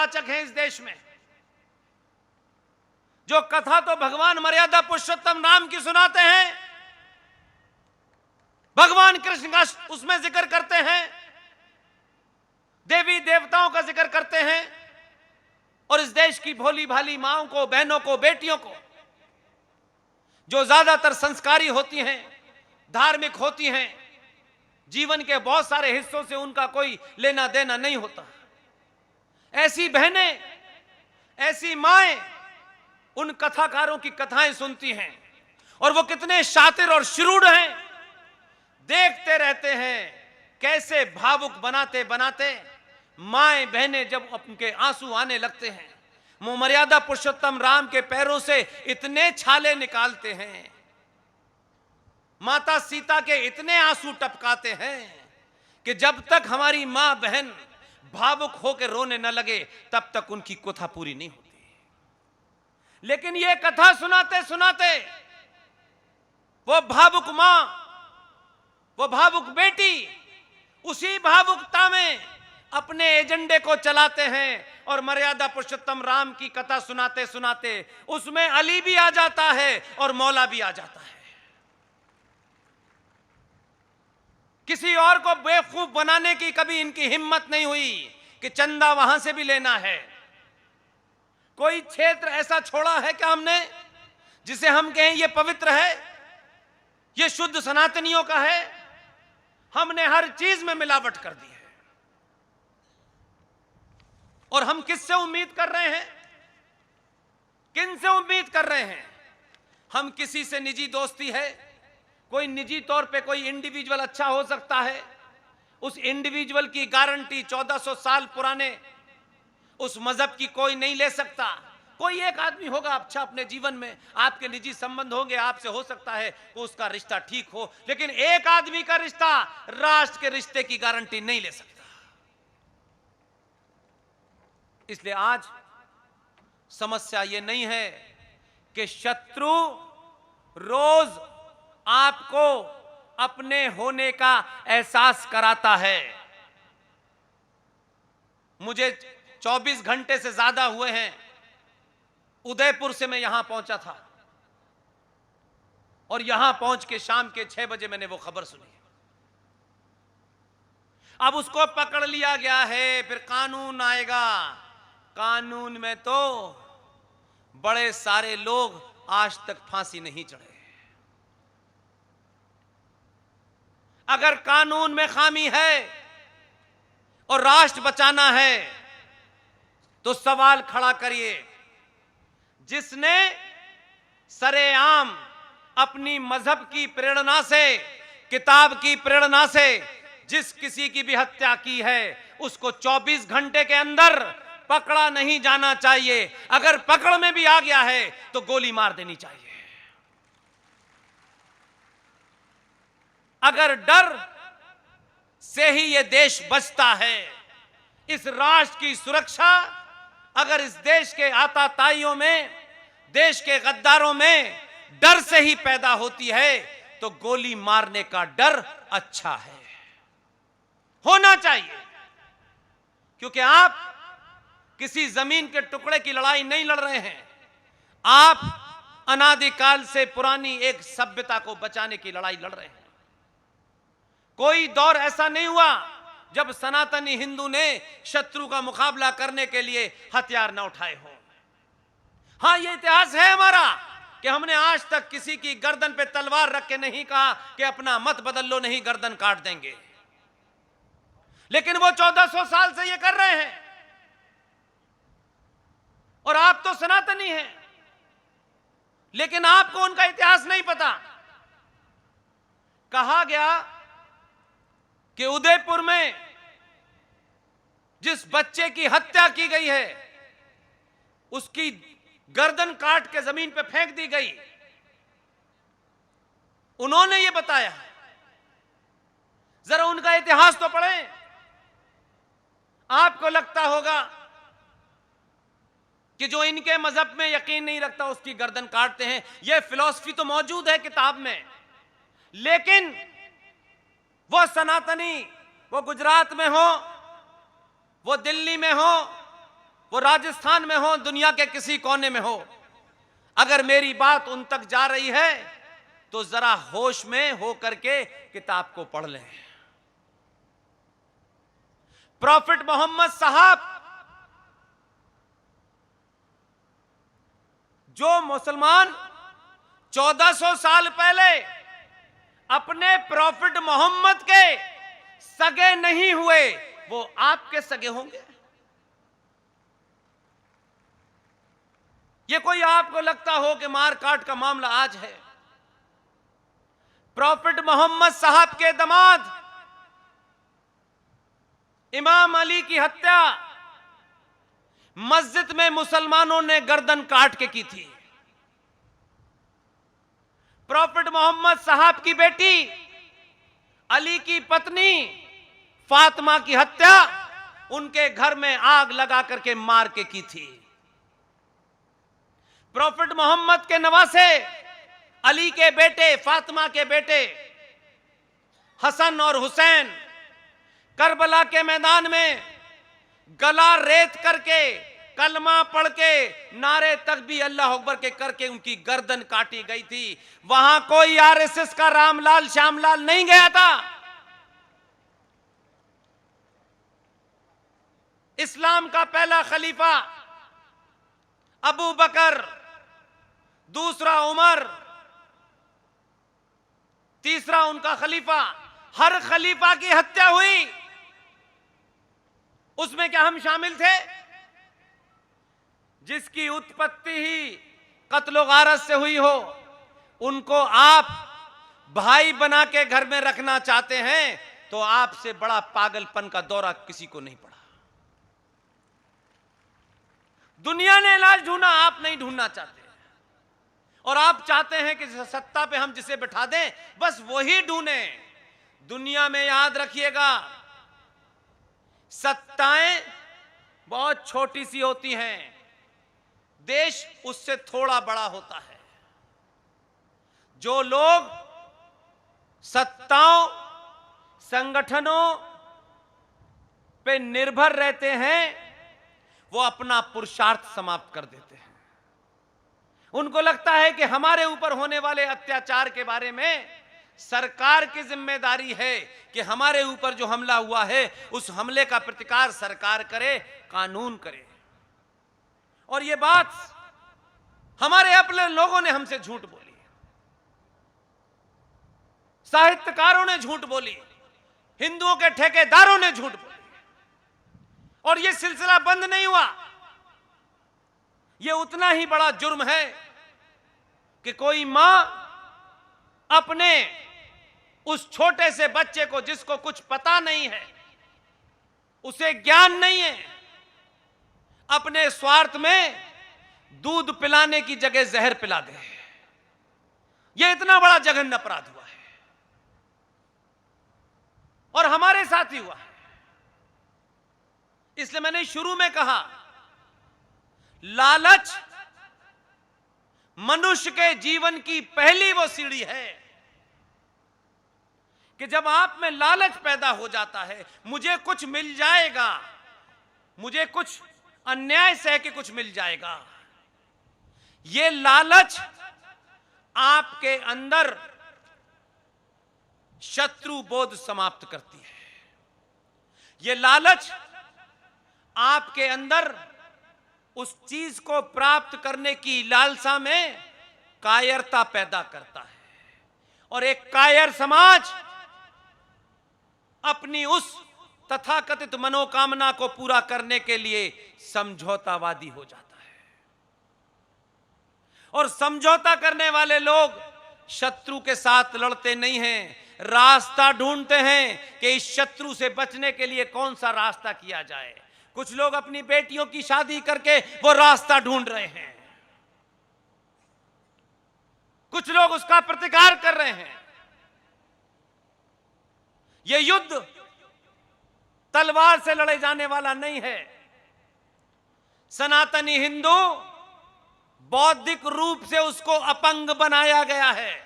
कथावाचक हैं इस देश में, जो कथा तो भगवान मर्यादा पुरुषोत्तम राम की सुनाते हैं, भगवान कृष्ण का उसमें जिक्र करते हैं, देवी देवताओं का जिक्र करते हैं, और इस देश की भोली भाली माओं को, बहनों को, बेटियों को, जो ज्यादातर संस्कारी होती हैं, धार्मिक होती हैं, जीवन के बहुत सारे हिस्सों से उनका कोई लेना देना नहीं होता, ऐसी बहनें, ऐसी माएं उन कथाकारों की कथाएं सुनती हैं, और वो कितने शातिर और शुरूढ़ हैं, देखते रहते हैं कैसे भावुक बनाते बनाते माएं बहनें जब उनके आंसू आने लगते हैं, वो मर्यादा पुरुषोत्तम राम के पैरों से इतने छाले निकालते हैं, माता सीता के इतने आंसू टपकाते हैं कि जब तक हमारी मां बहन भावुक होकर रोने न लगे तब तक उनकी कथा पूरी नहीं होती। लेकिन ये कथा सुनाते सुनाते वो भावुक मां, वो भावुक बेटी उसी भावुकता में अपने एजेंडे को चलाते हैं, और मर्यादा पुरुषोत्तम राम की कथा सुनाते सुनाते उसमें अली भी आ जाता है और मौला भी आ जाता है। किसी और को बेवकूफ बनाने की कभी इनकी हिम्मत नहीं हुई कि चंदा वहां से भी लेना है। कोई क्षेत्र ऐसा छोड़ा है क्या हमने जिसे हम कहें ये पवित्र है, ये शुद्ध सनातनियों का है? हमने हर चीज में मिलावट कर दी है। और हम किससे उम्मीद कर रहे हैं, किन से उम्मीद कर रहे हैं? हम किसी से निजी दोस्ती है, कोई निजी तौर पे कोई इंडिविजुअल अच्छा हो सकता है, उस इंडिविजुअल की गारंटी 1400 साल पुराने उस मजहब की कोई नहीं ले सकता। कोई एक आदमी होगा अच्छा अपने जीवन में, आपके निजी संबंध होंगे, आपसे हो सकता है कि उसका रिश्ता ठीक हो, लेकिन एक आदमी का रिश्ता राष्ट्र के रिश्ते की गारंटी नहीं ले सकता। इसलिए आज समस्या यह नहीं है कि शत्रु रोज आपको अपने होने का एहसास कराता है। मुझे 24 घंटे से ज्यादा हुए हैं, उदयपुर से मैं यहां पहुंचा था, और यहां पहुंच के शाम के 6 बजे मैंने वो खबर सुनी। अब उसको पकड़ लिया गया है, फिर कानून आएगा। कानून में तो बड़े सारे लोग आज तक फांसी नहीं चढ़े। अगर कानून में खामी है और राष्ट्र बचाना है तो सवाल खड़ा करिए, जिसने सरेआम अपनी मजहब की प्रेरणा से, किताब की प्रेरणा से जिस किसी की भी हत्या की है, उसको 24 घंटे के अंदर पकड़ा नहीं जाना चाहिए। अगर पकड़ में भी आ गया है तो गोली मार देनी चाहिए। अगर डर से ही यह देश बचता है, इस राष्ट्र की सुरक्षा अगर इस देश के आताताइयों में, देश के गद्दारों में डर से ही पैदा होती है, तो गोली मारने का डर अच्छा है, होना चाहिए। क्योंकि आप किसी जमीन के टुकड़े की लड़ाई नहीं लड़ रहे हैं, आप अनादिकाल से पुरानी एक सभ्यता को बचाने की लड़ाई लड़ रहे हैं। कोई दौर ऐसा नहीं हुआ जब सनातनी हिंदू ने शत्रु का मुकाबला करने के लिए हथियार न उठाए हो। हां, यह इतिहास है हमारा कि हमने आज तक किसी की गर्दन पे तलवार रख के नहीं कहा कि अपना मत बदल लो, नहीं गर्दन काट देंगे। लेकिन वो 1400 साल से ये कर रहे हैं, और आप तो सनातनी हैं, लेकिन आपको उनका इतिहास नहीं पता। कहा गया कि उदयपुर में जिस बच्चे की हत्या की गई है, उसकी गर्दन काट के जमीन पे फेंक दी गई। उन्होंने ये बताया। जरा उनका इतिहास तो पढ़ें। आपको लगता होगा कि जो इनके मजहब में यकीन नहीं रखता उसकी गर्दन काटते हैं। यह फिलॉसफी तो मौजूद है किताब में, लेकिन वो सनातनी, वो गुजरात में हो, वो दिल्ली में हो, वो राजस्थान में हो, दुनिया के किसी कोने में हो, अगर मेरी बात उन तक जा रही है तो जरा होश में हो करके किताब को पढ़ लें। प्रॉफिट मोहम्मद साहब, जो मुसलमान 1400 साल पहले अपने प्रॉफिट मोहम्मद के सगे नहीं हुए, वो आपके सगे होंगे? ये कोई आपको लगता हो कि मार काट का मामला आज है? प्रॉफिट मोहम्मद साहब के दामाद इमाम अली की हत्या मस्जिद में मुसलमानों ने गर्दन काट के की थी। प्रॉफिट मोहम्मद साहब की बेटी अली की पत्नी फातिमा की हत्या उनके घर में आग लगा करके मार के की थी। प्रॉफिट मोहम्मद के नवासे अली के बेटे, फातिमा के बेटे हसन और हुसैन करबला के मैदान में गला रेत करके, कलमा पढ़ के, नारे तकबीर अल्लाह अकबर के करके उनकी गर्दन काटी गई थी। वहां कोई आरएसएस का रामलाल श्यामलाल नहीं गया था। इस्लाम का पहला खलीफा अबू बकर, दूसरा उमर, तीसरा उनका खलीफा, हर खलीफा की हत्या हुई। उसमें क्या हम शामिल थे? जिसकी उत्पत्ति ही कत्लो गारत से हुई हो, उनको आप भाई बना के घर में रखना चाहते हैं तो आपसे बड़ा पागलपन का दौरा किसी को नहीं पड़ा। दुनिया ने इलाज ढूंढा, आप नहीं ढूंढना चाहते, और आप चाहते हैं कि सत्ता पे हम जिसे बिठा दें बस वही ढूंढे। दुनिया में याद रखिएगा, सत्ताएं बहुत छोटी सी होती हैं, देश उससे थोड़ा बड़ा होता है। जो लोग सत्ताओं, संगठनों पे निर्भर रहते हैं वो अपना पुरुषार्थ समाप्त कर देते हैं। उनको लगता है कि हमारे ऊपर होने वाले अत्याचार के बारे में सरकार की जिम्मेदारी है कि हमारे ऊपर जो हमला हुआ है उस हमले का प्रतिकार सरकार करे, कानून करे। और ये बात हमारे अपने लोगों ने हमसे झूठ बोली, साहित्यकारों ने झूठ बोली, हिंदुओं के ठेकेदारों ने झूठ बोली, और ये सिलसिला बंद नहीं हुआ। ये उतना ही बड़ा जुर्म है कि कोई मां अपने उस छोटे से बच्चे को, जिसको कुछ पता नहीं है, उसे ज्ञान नहीं है, अपने स्वार्थ में दूध पिलाने की जगह जहर पिला दे। यह इतना बड़ा जघन्य अपराध हुआ है और हमारे साथ ही हुआ है। इसलिए मैंने शुरू में कहा, लालच मनुष्य के जीवन की पहली वो सीढ़ी है कि जब आप में लालच पैदा हो जाता है, मुझे कुछ मिल जाएगा, मुझे कुछ अन्याय सह के कुछ मिल जाएगा, ये लालच आपके अंदर शत्रु बोध समाप्त करती है। ये लालच आपके अंदर उस चीज को प्राप्त करने की लालसा में कायरता पैदा करता है, और एक कायर समाज अपनी उस तथाकथित मनोकामना को पूरा करने के लिए समझौतावादी हो जाता है। और समझौता करने वाले लोग शत्रु के साथ लड़ते नहीं हैं, रास्ता ढूंढते हैं कि इस शत्रु से बचने के लिए कौन सा रास्ता किया जाए। कुछ लोग अपनी बेटियों की शादी करके वो रास्ता ढूंढ रहे हैं, कुछ लोग उसका प्रतिकार कर रहे हैं। यह युद्ध तलवार से लड़े जाने वाला नहीं है। सनातनी हिंदू बौद्धिक रूप से उसको अपंग बनाया गया है।